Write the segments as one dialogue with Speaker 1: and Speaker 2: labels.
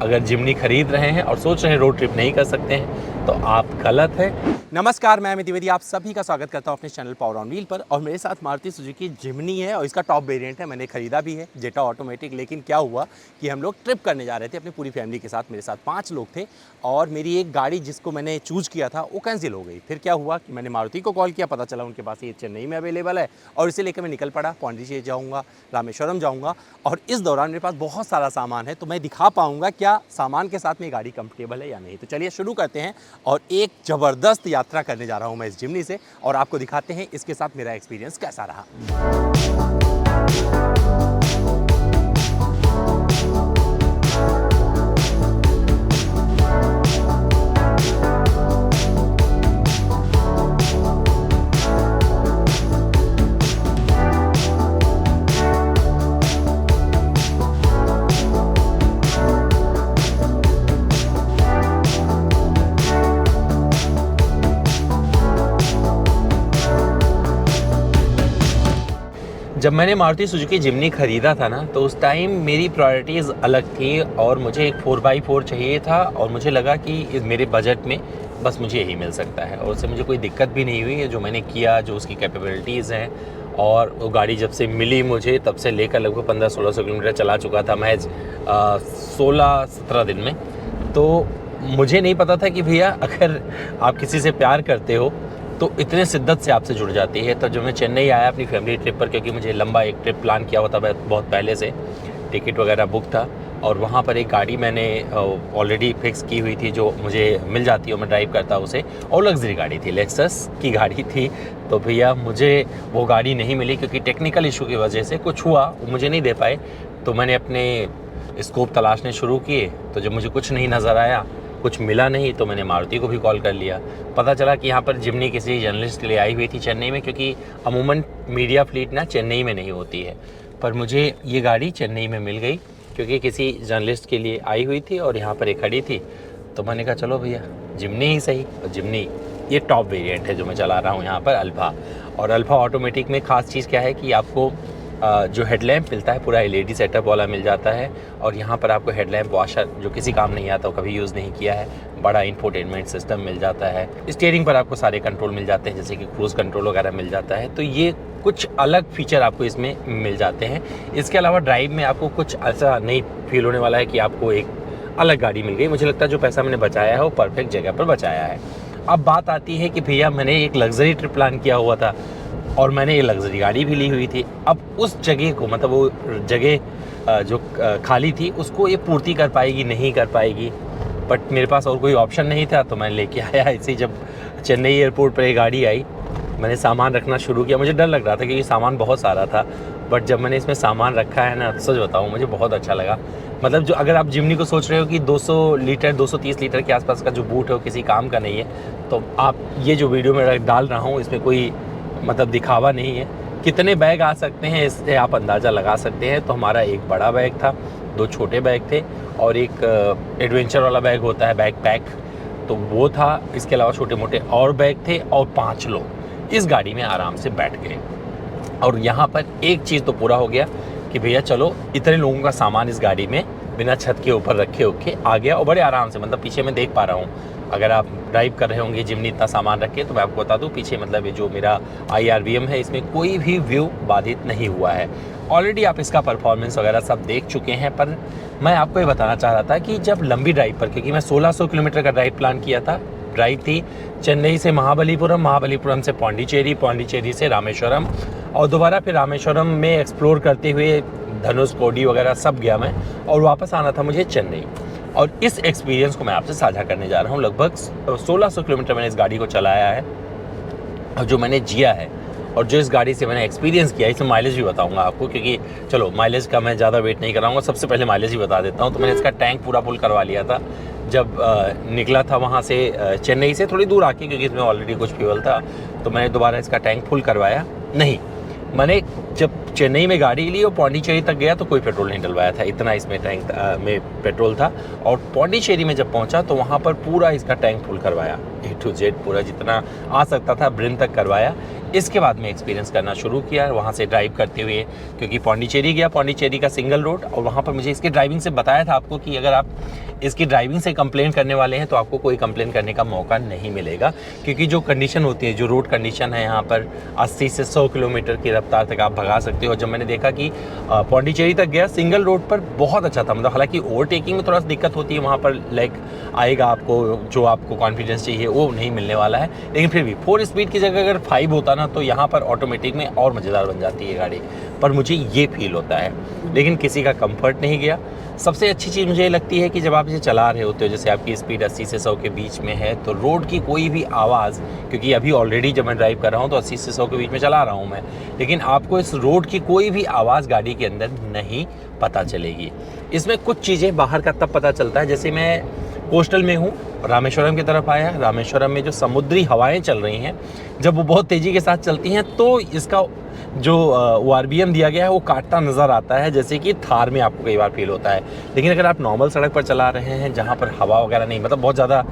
Speaker 1: अगर जिमनी खरीद रहे हैं और सोच रहे हैं रोड ट्रिप नहीं कर सकते हैं तो आप गलत हैं।
Speaker 2: नमस्कार, मैं अमित द्विवेदी आप सभी का स्वागत करता हूं अपने चैनल पावर ऑन व्हील पर। और मेरे साथ मारुति सुजुकी जिमनी है और इसका टॉप वेरिएंट है, मैंने खरीदा भी है जेटा ऑटोमेटिक। लेकिन क्या हुआ कि हम लोग ट्रिप करने जा रहे थे अपनी पूरी फैमिली के साथ, मेरे साथ 5 लोग थे और मेरी एक गाड़ी जिसको मैंने चूज़ किया था वो कैंसिल हो गई। फिर क्या हुआ कि मैंने मारुति को कॉल किया, पता चला उनके पास ये चेन्नई में अवेलेबल है और इसे लेकर मैं निकल पड़ा। पौंडीचेरी जाऊँगा, रामेश्वरम जाऊँगा और इस दौरान मेरे पास बहुत सारा सामान है, तो मैं दिखा पाऊँगा क्या सामान के साथ में गाड़ी कंफर्टेबल है या नहीं। तो चलिए शुरू करते हैं और एक ज़बरदस्त यात्रा करने जा रहा हूं मैं इस जिमनी से और आपको दिखाते हैं इसके साथ मेरा एक्सपीरियंस कैसा रहा।
Speaker 1: जब मैंने मारुति सुजुकी जिमनी ख़रीदा था ना, तो उस टाइम मेरी प्रायोरिटीज़ अलग थी और मुझे एक 4x4 चाहिए था और मुझे लगा कि इस मेरे बजट में बस मुझे यही मिल सकता है और उससे मुझे कोई दिक्कत भी नहीं हुई है। जो मैंने किया, जो उसकी कैपेबिलिटीज़ हैं, और वो गाड़ी जब से मिली मुझे तब से लेकर लगभग 1500-1600 किलोमीटर चला चुका था महज 16-17 दिन में। तो मुझे नहीं पता था कि भैया अगर आप किसी से प्यार करते हो तो इतने शिद्दत से आपसे जुड़ जाती है। तो जब मैं चेन्नई आया अपनी फैमिली ट्रिप पर, क्योंकि मुझे लंबा एक ट्रिप प्लान किया हुआ था बहुत पहले से, टिकट वगैरह बुक था और वहाँ पर एक गाड़ी मैंने ऑलरेडी फिक्स की हुई थी जो मुझे मिल जाती है, मैं ड्राइव करता उसे, और लग्जरी गाड़ी थी, लेक्सस की गाड़ी थी। तो भैया मुझे वो गाड़ी नहीं मिली क्योंकि टेक्निकल इशू की वजह से कुछ हुआ, वो मुझे नहीं दे पाए। तो मैंने अपने स्कोप तलाशने शुरू किए, तो जब मुझे कुछ नहीं नज़र आया, कुछ मिला नहीं, तो मैंने मारुति को भी कॉल कर लिया। पता चला कि यहाँ पर जिमनी किसी जर्नलिस्ट के लिए आई हुई थी चेन्नई में, क्योंकि अमूमन मीडिया फ्लीट ना चेन्नई में नहीं होती है। पर मुझे ये गाड़ी चेन्नई में मिल गई क्योंकि किसी जर्नलिस्ट के लिए आई हुई थी और यहाँ पर एक खड़ी थी। तो मैंने कहा चलो भैया जिमनी ही सही। और जिमनी ये टॉप वेरिएंट है जो मैं चला रहा हूँ यहाँ पर, अल्फा। और अल्फा ऑटोमेटिक में ख़ास चीज़ क्या है कि आपको जो हेडलैम्प मिलता है पूरा एलईडी सेटअप वाला मिल जाता है और यहाँ पर आपको हेडलैम्प वॉशर जो किसी काम नहीं आता, वो कभी यूज़ नहीं किया है, बड़ा इंफोटेनमेंट सिस्टम मिल जाता है। स्टीयरिंग पर आपको सारे कंट्रोल मिल जाते हैं, जैसे कि क्रूज़ कंट्रोल वगैरह मिल जाता है। तो ये कुछ अलग फीचर आपको इसमें मिल जाते हैं। इसके अलावा ड्राइव में आपको कुछ ऐसा नहीं फील होने वाला है कि आपको एक अलग गाड़ी मिल गई। मुझे लगता है जो पैसा मैंने बचाया है वो परफेक्ट जगह पर बचाया है। अब बात आती है कि भैया मैंने एक लग्जरी ट्रिप प्लान किया हुआ था और मैंने ये लग्जरी गाड़ी भी ली हुई थी। अब उस जगह को, मतलब वो जगह जो खाली थी, उसको ये पूर्ति कर पाएगी नहीं कर पाएगी, बट मेरे पास और कोई ऑप्शन नहीं था तो मैंने लेके आया। ऐसे ही जब चेन्नई एयरपोर्ट पर ये गाड़ी आई, मैंने सामान रखना शुरू किया। मुझे डर लग रहा था क्योंकि सामान बहुत सारा था, बट जब मैंने इसमें सामान रखा है ना, सच बताऊँ मुझे बहुत अच्छा लगा। मतलब जो अगर आप जिमनी को सोच रहे हो कि 200 लीटर 230 लीटर के आसपास का जो बूट है वो किसी काम का नहीं है, तो आप ये जो वीडियो में डाल रहा हूँ इसमें कोई मतलब दिखावा नहीं है। कितने बैग आ सकते हैं इससे आप अंदाज़ा लगा सकते हैं। तो हमारा एक बड़ा बैग था, 2 छोटे बैग थे और एक एडवेंचर वाला बैग होता है, बैग पैक, तो वो था। इसके अलावा छोटे मोटे और बैग थे और 5 लोग इस गाड़ी में आराम से बैठ गए। और यहाँ पर एक चीज़ तो पूरा हो गया कि भैया चलो इतने लोगों का सामान इस गाड़ी में बिना छत के ऊपर रखे आ गया और बड़े आराम से, मतलब पीछे मैं देख पा रहा हूँ। अगर आप ड्राइव कर रहे होंगे जिमनी इतना सामान रख के, तो मैं आपको बता दूं पीछे मतलब ये जो मेरा IRVM है इसमें कोई भी व्यू बाधित नहीं हुआ है। ऑलरेडी आप इसका परफॉर्मेंस वगैरह सब देख चुके हैं, पर मैं आपको ये बताना चाह रहा था कि जब लंबी ड्राइव पर, क्योंकि मैं 1600 किलोमीटर का ड्राइव प्लान किया था, ड्राइव थी चेन्नई से महाबलीपुरम, महाबलीपुरम से पौंडीचेरी, पौंडीचेरी से रामेश्वरम और दोबारा फिर रामेश्वरम में एक्सप्लोर करते हुए धनुषकोडी वगैरह सब गया मैं, और वापस आना था मुझे चेन्नई। और इस एक्सपीरियंस को मैं आपसे साझा करने जा रहा हूँ। लगभग 1600 किलोमीटर मैंने इस गाड़ी को चलाया है और जो मैंने जिया है और जो इस गाड़ी से मैंने एक्सपीरियंस किया, इसमें माइलेज भी बताऊंगा आपको, क्योंकि चलो माइलेज का मैं ज़्यादा वेट नहीं कराऊंगा, सबसे पहले माइलेज ही बता देता हूँ। तो मैंने इसका टैंक पूरा फुल करवा लिया था जब निकला था वहाँ से चेन्नई से थोड़ी दूर आके, क्योंकि इसमें ऑलरेडी कुछ फ्यूल था, तो मैंने दोबारा इसका टैंक फुल करवाया नहीं। मैंने जब चेन्नई में गाड़ी ली और पौंडीचेरी तक गया तो कोई पेट्रोल नहीं डलवाया था, इतना इसमें टैंक में पेट्रोल था। और पौंडीचेरी में जब पहुंचा तो वहाँ पर पूरा इसका टैंक फुल करवाया, A to Z पूरा जितना आ सकता था ब्रिन तक करवाया। इसके बाद मैं एक्सपीरियंस करना शुरू किया वहाँ से ड्राइव करते हुए, क्योंकि पौंडीचेरी गया, पौंडीचेरी का सिंगल रोड, और वहाँ पर मुझे इसकी ड्राइविंग से बताया था आपको कि अगर आप इसकी ड्राइविंग से कंप्लेन करने वाले हैं तो आपको कोई कंप्लेन करने का मौका नहीं मिलेगा, क्योंकि जो कंडीशन होती है, जो रोड कंडीशन है यहाँ पर 80 से 100 किलोमीटर की रफ्तार तक आप भगा सकते हो। जब मैंने देखा कि पौंडीचेरी तक गया सिंगल रोड पर बहुत अच्छा था, मतलब हालांकि ओवरटेकिंग में थोड़ा सा दिक्कत होती है वहाँ पर, लाइक आएगा आपको जो आपको कॉन्फिडेंस चाहिए वो नहीं मिलने वाला है, लेकिन फिर भी 4 स्पीड की जगह अगर 5 होता ना तो यहाँ पर ऑटोमेटिक में और मज़ेदार बन जाती है गाड़ी, पर मुझे ये फील होता है। लेकिन किसी का कंफर्ट नहीं गया। सबसे अच्छी चीज़ मुझे लगती है कि जब आप इसे चला रहे होते हो, जैसे आपकी स्पीड 80 से 100 के बीच में है, तो रोड की कोई भी आवाज़, क्योंकि अभी ऑलरेडी जब मैं ड्राइव कर रहा हूँ तो 80 से 100 के बीच में चला रहा हूँ मैं, लेकिन आपको इस रोड की कोई भी आवाज़ गाड़ी के अंदर नहीं पता चलेगी। इसमें कुछ चीज़ें बाहर का तब पता चलता है, जैसे मैं कोस्टल में हूँ, रामेश्वरम की तरफ आया, रामेश्वरम में जो समुद्री हवाएं चल रही हैं, जब वो बहुत तेज़ी के साथ चलती हैं तो इसका जो ORBM दिया गया है वो काटता नज़र आता है, जैसे कि थार में आपको कई बार फील होता है। लेकिन अगर आप नॉर्मल सड़क पर चला रहे हैं जहाँ पर हवा वगैरह नहीं, मतलब बहुत ज़्यादा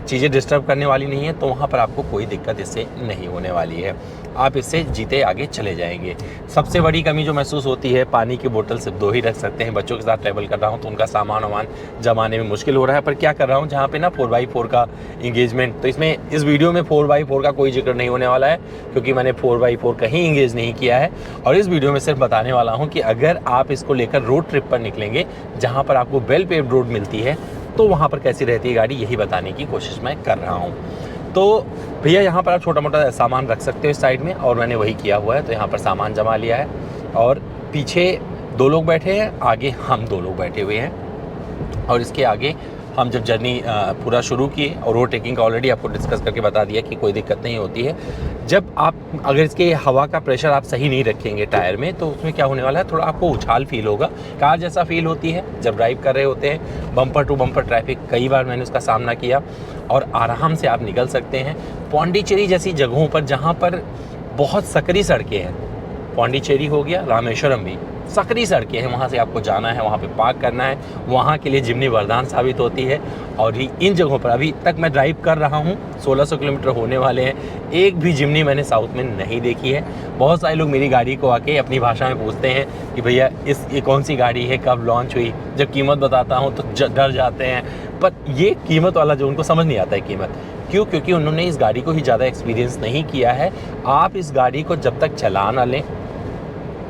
Speaker 1: चीज़ें डिस्टर्ब करने वाली नहीं है, तो वहाँ पर आपको कोई दिक्कत इससे नहीं होने वाली है, आप इससे जीते आगे चले जाएंगे। सबसे बड़ी कमी जो महसूस होती है, पानी की बोतल सिर्फ 2 ही रख सकते हैं। बच्चों के साथ ट्रैवल कर रहा हूँ तो उनका सामान वामान जमाने में मुश्किल हो रहा है, पर क्या कर रहा हूँ, जहाँ पे ना 4x4 का इंगेजमेंट, तो इसमें इस वीडियो में 4x4 का कोई जिक्र नहीं होने वाला है, क्योंकि मैंने 4x4 कहीं इंगेज नहीं किया है। और इस वीडियो में सिर्फ बताने वाला हूँ कि अगर आप इसको लेकर रोड ट्रिप पर निकलेंगे जहाँ पर आपको वेल पेव्ड रोड मिलती है, तो वहाँ पर कैसी रहती है गाड़ी, यही बताने की कोशिश मैं कर रहा हूँ। तो भैया यहाँ पर आप छोटा मोटा सामान रख सकते हो इस साइड में, और मैंने वही किया हुआ है। तो यहाँ पर सामान जमा लिया है, और पीछे 2 लोग बैठे हैं, आगे हम 2 लोग बैठे हुए हैं, और इसके आगे हम जब जर्नी पूरा शुरू किए, और ओवरटेकिंग का ऑलरेडी आपको डिस्कस करके बता दिया कि कोई दिक्कत नहीं होती है। जब आप अगर इसके हवा का प्रेशर आप सही नहीं रखेंगे टायर में, तो उसमें क्या होने वाला है, थोड़ा आपको उछाल फील होगा, कार जैसा फील होती है जब ड्राइव कर रहे होते हैं। बम्पर टू बम्पर ट्रैफिक कई बार मैंने उसका सामना किया, और आराम से आप निकल सकते हैं। पौंडीचेरी जैसी जगहों पर जहाँ पर बहुत सकरी सड़कें हैं, पौंडीचेरी हो गया, रामेश्वरम भी सकरी सड़कें हैं, वहाँ से आपको जाना है, वहाँ पे पार्क करना है, वहाँ के लिए जिम्नी वरदान साबित होती है। और इन जगहों पर अभी तक मैं ड्राइव कर रहा हूँ, 1600 किलोमीटर होने वाले हैं, एक भी जिम्नी मैंने साउथ में नहीं देखी है। बहुत सारे लोग मेरी गाड़ी को आके अपनी भाषा में पूछते हैं कि भैया ये कौन सी गाड़ी है, कब लॉन्च हुई। जब कीमत बताता हूँ तो डर जाते हैं, पर ये कीमत वाला जो उनको समझ नहीं आता है कीमत, क्यों, क्योंकि उन्होंने इस गाड़ी को ही ज़्यादा एक्सपीरियंस नहीं किया है। आप इस गाड़ी को जब तक चला ना लें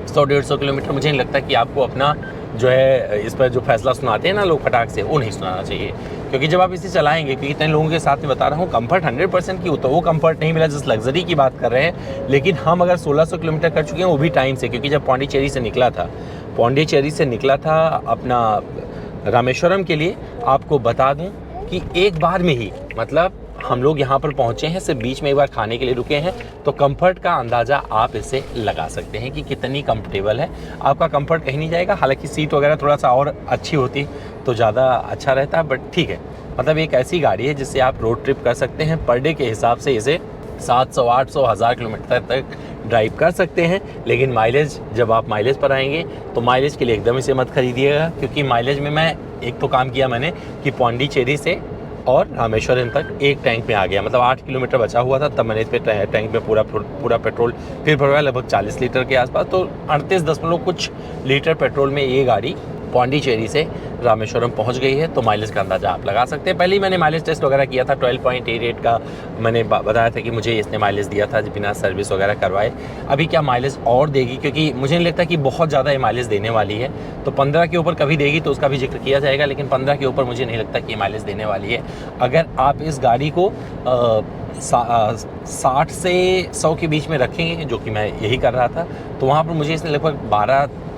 Speaker 1: 100-150 किलोमीटर, मुझे नहीं लगता कि आपको अपना जो है इस पर जो फैसला सुनाते हैं ना लोग फटाक से, वो नहीं सुनाना चाहिए। क्योंकि जब आप इसे चलाएंगे, क्योंकि इतने लोगों के साथ में बता रहा हूँ, कंफर्ट 100% की, तो वो कंफर्ट नहीं मिला जिस लग्जरी की बात कर रहे हैं। लेकिन हम अगर 1600 किलोमीटर कर चुके हैं, वो भी टाइम से, क्योंकि जब पौंडीचेरी से निकला था अपना रामेश्वरम के लिए, आपको बता दूँ कि एक बार में ही, मतलब हम लोग यहाँ पर पहुँचे हैं, सिर्फ बीच में एक बार खाने के लिए रुके हैं, तो कंफर्ट का अंदाज़ा आप इससे लगा सकते हैं कि कितनी कंफर्टेबल है। आपका कंफर्ट कहीं नहीं जाएगा, हालांकि सीट वगैरह थोड़ा सा और अच्छी होती तो ज़्यादा अच्छा रहता, बट ठीक है। मतलब एक ऐसी गाड़ी है जिससे आप रोड ट्रिप कर सकते हैं। पर डे के हिसाब से इसे 700, 800, 1000 किलोमीटर तक ड्राइव कर सकते हैं। लेकिन माइलेज, जब आप माइलेज पर आएंगे तो माइलेज के लिए एकदम इसे मत खरीदिएगा, क्योंकि माइलेज में मैं एक तो काम किया मैंने कि पौंडीचेरी से और रामेश्वरम तक एक टैंक में आ गया, मतलब 8 किलोमीटर बचा हुआ था, तब मैंने इस पे टैंक में पूरा पेट्रोल फिर भरवाया, लगभग 40 लीटर के आसपास। तो 38 कुछ लीटर पेट्रोल में ये गाड़ी पौंडीचेरी से रामेश्वरम पहुंच गई है। तो माइलेज का अंदाज़ा आप लगा सकते हैं। पहले ही मैंने माइलेज टेस्ट वगैरह किया था, 12.88 का मैंने बताया था कि मुझे इसने माइलेज दिया था बिना सर्विस वगैरह करवाए। अभी क्या माइलेज और देगी, क्योंकि मुझे नहीं लगता कि बहुत ज़्यादा ये माइलेज देने वाली है। तो 15 के ऊपर कभी देगी तो उसका भी जिक्र किया जाएगा, लेकिन 15 के ऊपर मुझे नहीं लगता कि ये माइलेज देने वाली है। अगर आप इस गाड़ी को 60 से 100 के बीच में रखेंगे, जो कि मैं यही कर रहा था, तो वहाँ पर मुझे इसने लगभग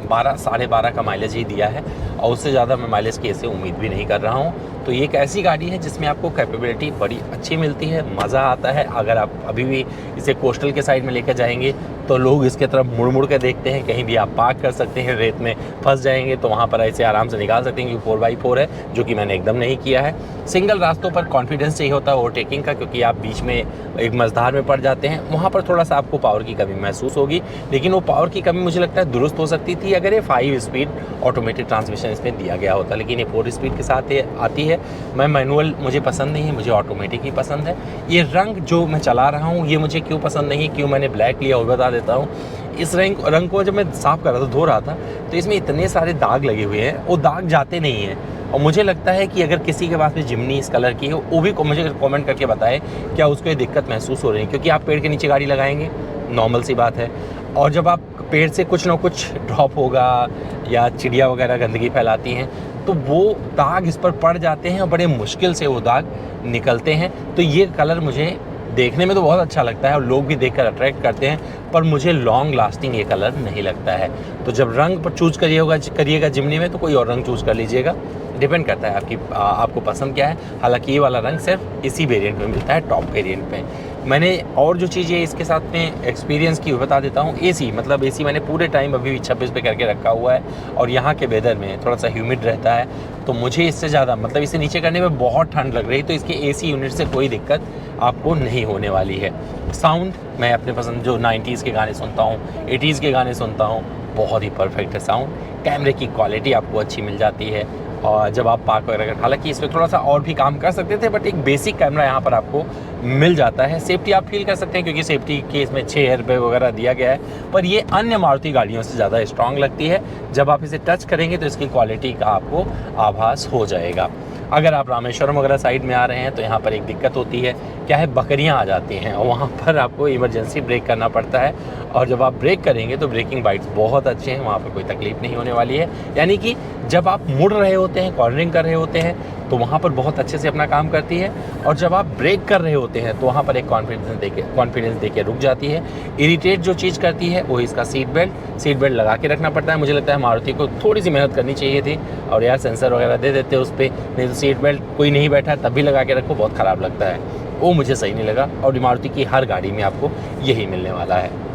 Speaker 1: 12 साढ़े 12 का माइलेज ही दिया है, और उससे ज़्यादा मैं माइलेज की ऐसे उम्मीद भी नहीं कर रहा हूँ। तो ये एक ऐसी गाड़ी है जिसमें आपको कैपेबिलिटी बड़ी अच्छी मिलती है, मज़ा आता है। अगर आप अभी भी इसे कोस्टल के साइड में लेकर जाएंगे तो लोग इसके तरफ मुड़ के देखते हैं, कहीं भी आप पार्क कर सकते हैं, रेत में फंस जाएंगे तो वहाँ पर ऐसे आराम से निकाल सकते हैं, क्योंकि 4x4 है, जो कि मैंने एकदम नहीं किया है। सिंगल रास्तों पर कॉन्फिडेंस चाहिए होता है ओवरटेकिंग का, क्योंकि आप बीच में एक मझधार में पड़ जाते हैं, वहाँ पर थोड़ा सा आपको पावर की कमी महसूस होगी। लेकिन वो पावर की कमी मुझे लगता है दुरुस्त हो सकती थी अगर ये 5 स्पीड ऑटोमेटिक ट्रांसमिशन इसमें दिया गया होता, लेकिन ये 4 स्पीड के साथ ये आती है। मैं मैनुअल मुझे पसंद नहीं है, मुझे ऑटोमेटिक ही पसंद है। ये रंग जो मैं चला रहा हूँ ये मुझे क्यों पसंद नहीं, क्यों मैंने ब्लैक लिया वो बता देता हूँ। इस रंग को जब मैं साफ़ कर रहा था, धो रहा था, तो इसमें इतने सारे दाग लगे हुए हैं, वो दाग जाते नहीं हैं। और मुझे लगता है कि अगर किसी के पास में जिमनी इस कलर की है, वो भी मुझे कमेंट करके बताए क्या उसको ये दिक्कत महसूस हो रही है। क्योंकि आप पेड़ के नीचे गाड़ी लगाएंगे, नॉर्मल सी बात है, और जब आप पेड़ से कुछ ना कुछ ड्रॉप होगा या चिड़िया वगैरह गंदगी फैलाती हैं, तो वो दाग इस पर पड़ जाते हैं और बड़े मुश्किल से वो दाग निकलते हैं। तो ये कलर मुझे देखने में तो बहुत अच्छा लगता है और लोग भी देखकर अट्रैक्ट करते हैं, पर मुझे लॉन्ग लास्टिंग ये कलर नहीं लगता है। तो जब रंग पर चूज़ करिएगा जिमनी में, तो कोई और रंग चूज़ कर लीजिएगा, डिपेंड करता है आपको पसंद क्या है। हालांकि ये वाला रंग सिर्फ इसी वेरिएंट में मिलता है, टॉप वेरिएंट में। मैंने और जो चीज़ें इसके साथ में एक्सपीरियंस की बता देता हूँ। एसी मैंने पूरे टाइम अभी भी 26 पे करके रखा हुआ है, और यहाँ के वेदर में थोड़ा सा ह्यूमिड रहता है, तो मुझे इससे ज़्यादा इसे नीचे करने में बहुत ठंड लग रही, तो इसके एसी यूनिट से कोई दिक्कत आपको नहीं होने वाली है। साउंड मैं अपने पसंद जो 90s के गाने सुनता हूँ, 80s के गाने सुनता हूँ, बहुत ही परफेक्ट है साउंड। कैमरे की क्वालिटी आपको अच्छी मिल जाती है, और जब आप पार्क वगैरह हालांकि इस पर थोड़ा सा और भी काम कर सकते थे, बट एक बेसिक कैमरा यहाँ पर आपको मिल जाता है। सेफ्टी आप फील कर सकते हैं, क्योंकि सेफ्टी के इसमें 6 एयरबैग वगैरह दिया गया है, पर ये अन्य मारुति गाड़ियों से ज़्यादा स्ट्रांग लगती है। जब आप इसे टच करेंगे तो इसकी क्वालिटी का आपको आभास हो जाएगा। अगर आप रामेश्वरम वगैरह साइड में आ रहे हैं तो यहाँ पर एक दिक्कत होती है, क्या है, बकरियाँ आ जाती हैं और वहाँ पर आपको इमरजेंसी ब्रेक करना पड़ता है, और जब आप ब्रेक करेंगे तो ब्रेकिंग बाइट्स बहुत अच्छे हैं, वहाँ पर कोई तकलीफ नहीं होने वाली है। यानी कि जब आप मुड़ रहे होते हैं, कॉर्नरिंग कर रहे होते हैं, तो वहाँ पर बहुत अच्छे से अपना काम करती है, और जब आप ब्रेक कर रहे होते हैं तो वहाँ पर एक कॉन्फिडेंस देके रुक जाती है। इरिटेट जो चीज़ करती है वो इसका सीट बेल्ट लगा के रखना पड़ता है। मुझे लगता है मारुति को थोड़ी सी मेहनत करनी चाहिए थी, और यार सेंसर वगैरह दे देते उस पर, नहीं तो सीट बेल्ट कोई नहीं बैठा तब भी लगा के रखो, बहुत ख़राब लगता है, वो मुझे सही नहीं लगा। और मारुति की हर गाड़ी में आपको यही मिलने वाला है।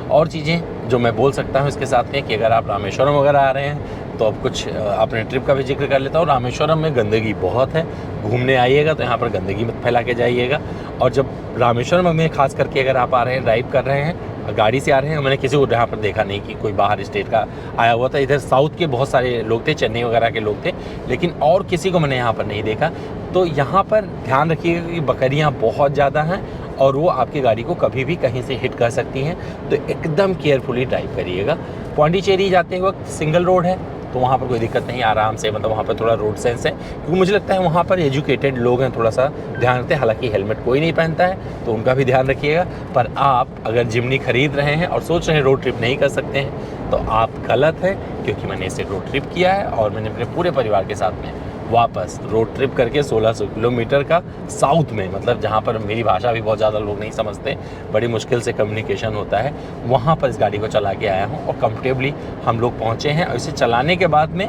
Speaker 1: और चीज़ें जो मैं बोल सकता हूँ इसके साथ में कि अगर आप रामेश्वरम वगैरह आ रहे हैं तो अब कुछ अपने ट्रिप का भी जिक्र कर लेता हूँ। रामेश्वरम में गंदगी बहुत है, घूमने आइएगा तो यहाँ पर गंदगी मत फैला के जाइएगा। और जब रामेश्वरम में खास करके अगर आप आ रहे हैं, ड्राइव कर रहे हैं, गाड़ी से आ रहे हैं, मैंने किसी को यहाँ पर देखा नहीं कि कोई बाहर स्टेट का आया हुआ था। इधर साउथ के बहुत सारे लोग थे, चेन्नई वगैरह के लोग थे, लेकिन और किसी को मैंने यहाँ पर नहीं देखा। तो यहाँ पर ध्यान रखिएगा कि बकरियाँ बहुत ज़्यादा हैं और वो आपकी गाड़ी को कभी भी कहीं से हिट कर सकती हैं, तो एकदम केयरफुली ड्राइव करिएगा। पौंडीचेरी जाते वक्त सिंगल रोड है, तो वहाँ पर कोई दिक्कत नहीं, आराम से वहाँ पर थोड़ा रोड सेंस है, क्योंकि मुझे लगता है वहाँ पर एजुकेटेड लोग हैं, थोड़ा सा ध्यान रखते हैं। हालांकि हेलमेट कोई नहीं पहनता है तो उनका भी ध्यान रखिएगा। पर आप अगर जिमनी खरीद रहे हैं और सोच रहे हैं रोड ट्रिप नहीं कर सकते हैं तो आप गलत है, क्योंकि मैंने इसे रोड ट्रिप किया है और मैंने अपने पूरे परिवार के साथ में वापस रोड ट्रिप करके 1600 किलोमीटर का साउथ में, जहाँ पर मेरी भाषा भी बहुत ज़्यादा लोग नहीं समझते, बड़ी मुश्किल से कम्युनिकेशन होता है, वहाँ पर इस गाड़ी को चला के आया हूँ और कंफर्टेबली हम लोग पहुँचे हैं। और इसे चलाने के बाद में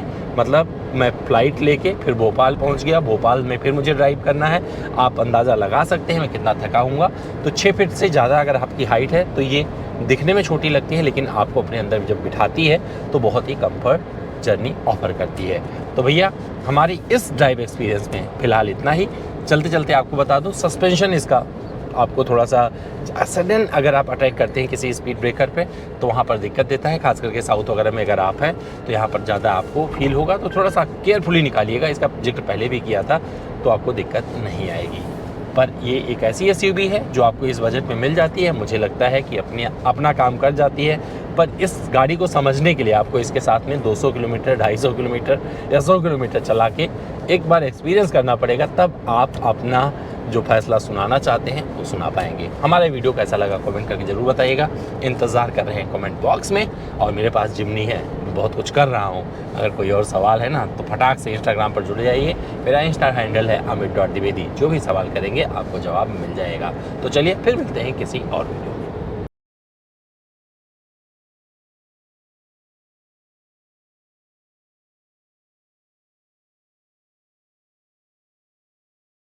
Speaker 1: मैं फ़्लाइट लेके फिर भोपाल पहुँच गया। भोपाल में फिर मुझे ड्राइव करना है। आप अंदाज़ा लगा सकते हैं मैं कितना थका हूँगा। तो 6 फीट से ज़्यादा अगर आपकी हाइट है तो ये दिखने में छोटी लगती है, लेकिन आपको अपने अंदर जब बिठाती है तो बहुत ही कम्फर्ट जर्नी ऑफर करती है। तो भैया हमारी इस ड्राइव एक्सपीरियंस में फ़िलहाल इतना ही। चलते चलते आपको बता दूं, सस्पेंशन इसका आपको थोड़ा सा सडन अगर आप अटैक करते हैं किसी स्पीड ब्रेकर पे तो वहाँ पर दिक्कत देता है, खास करके साउथ वगैरह में अगर आप हैं तो यहाँ पर ज़्यादा आपको फील होगा, तो थोड़ा सा केयरफुली निकालिएगा। इसका जिक्र पहले भी किया था, तो आपको दिक्कत नहीं आएगी। पर ये एक ऐसी एसयूवी है जो आपको इस बजट में मिल जाती है, मुझे लगता है कि अपना काम कर जाती है। पर इस गाड़ी को समझने के लिए आपको इसके साथ में 200 किलोमीटर, 250 किलोमीटर या 100 किलोमीटर चला के एक बार एक्सपीरियंस करना पड़ेगा, तब आप अपना जो फैसला सुनाना चाहते हैं वो सुना पाएंगे। हमारा वीडियो कैसा लगा कमेंट करके ज़रूर बताइएगा। इंतज़ार कर रहे हैं कमेंट बॉक्स में। और मेरे पास जिमनी है, बहुत कुछ कर रहा हूँ। अगर कोई और सवाल है ना तो फटाक से इंस्टाग्राम पर जुड़ जाइए। मेरा इंस्टा हैंडल है amit.dwivedi। जो भी सवाल करेंगे आपको जवाब मिल जाएगा। तो चलिए फिर मिलते हैं किसी और वीडियो में।